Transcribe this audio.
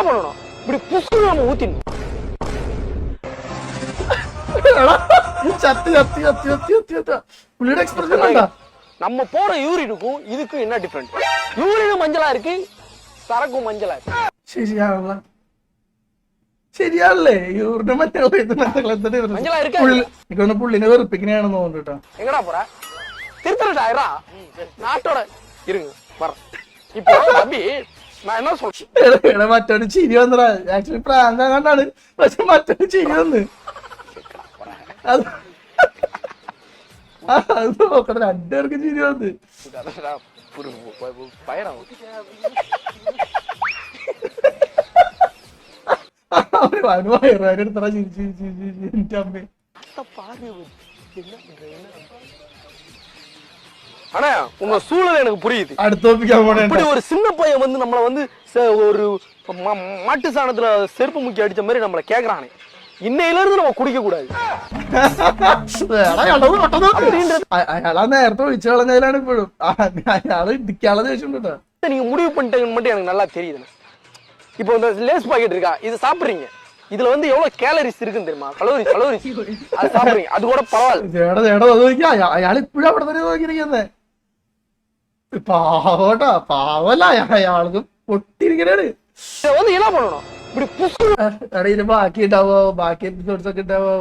பண்ணணும் இப்படி புஷ்கு நம்ம ஊத்திடணும். പുള്ളിയുടെ എക്സ്പ്രഷൻ കണ്ടാ நம்ம போற யூரினுக்கும் இதுக்கும் என்ன டிஃபரெண்ட்? யூரினும் மஞ்சளா இருக்கு, சரக்கும் மஞ்சளா இருக்கு. ശരിയാണല്ലോ ശരിയാണല്ലേ യൂറിന് മഞ്ഞൾ மஞ்சளா இருக்கா? എനിക്കൊന്ന് പുള്ളിനെ വെറുപ്പിക്കണെയാണെന്ന് തോന്നുന്നു കേട്ടോ. எங்கடா போற? திருத்தலட்டாயிரா நாட்டோட இருங்க வர. இப்போ தம்பி நான் என்ன சொல்றேன், മറ്റൊരു ചിരി വന്നടാ. ആക്ച്വലി പ്രാങ്ക കണ്ടാണ്, പക്ഷെ മറ്റൊരു ചിരി വന്ന് അത് നോക്കണ രണ്ടുപേർക്ക് ചിരി വന്ന്. பயணம் അവന് വയറുകാരെടുത്തടാ ചിരി ചിരി ചിരി ചിരി എന്റെ അമ്മേ. ஆனா உங்க சூழல் எனக்கு புரியுது. അടുത്ത ഒപ്പിക്കാൻ പോണേ இப்படி ஒரு சின்ன பையன் வந்து நம்மள வந்து ஒரு மாட்டு சாணத்துல செருப்பு முக்கி அடிச்ச மாதிரி நம்மள கேக்குறானே, இன்னையில இருந்து நம்ம குடிக்க கூடாது. അയാളാ നേരത്തെ ഒഴിച്ചു കളഞ്ഞതിലാണ് ഇപ്പോഴും. അയാള് ഇടിക്കാനുള്ള ദേഷ്യം കേട്ടോ. நீங்க முடிவு பண்ணிட்டீங்கன்னு மட்டும் எனக்கு நல்லா தெரியுது. இப்போ இந்த லேஸ் பாக்கெட் இருக்கா, இது சாப்பிடுறீங்க, இதுல வந்து எவ்வளவு கேலரிஸ் இருக்குன்னு தெரியுமா? கலோரிஸ் அது சாப்பிடுறீங்க, அது கூட பரவாயில்ல. അയാൾ ഇപ്പോഴും അവിടെ തന്നെ നോക്കിയിരിക്കുന്നേ. പാവട്ടാ, പാവല്ല അയാൾക്ക് പൊട്ടിയിരിക്കണാണ്. இதை வந்து என்ன பண்ணணும், இப்படி புஷ்கு എടാ ഇത് ബാക്കി ഉണ്ടാവോ, ബാക്കി എപ്പിസോഡ്സ് ഒക്കെ ഉണ്ടാവോ?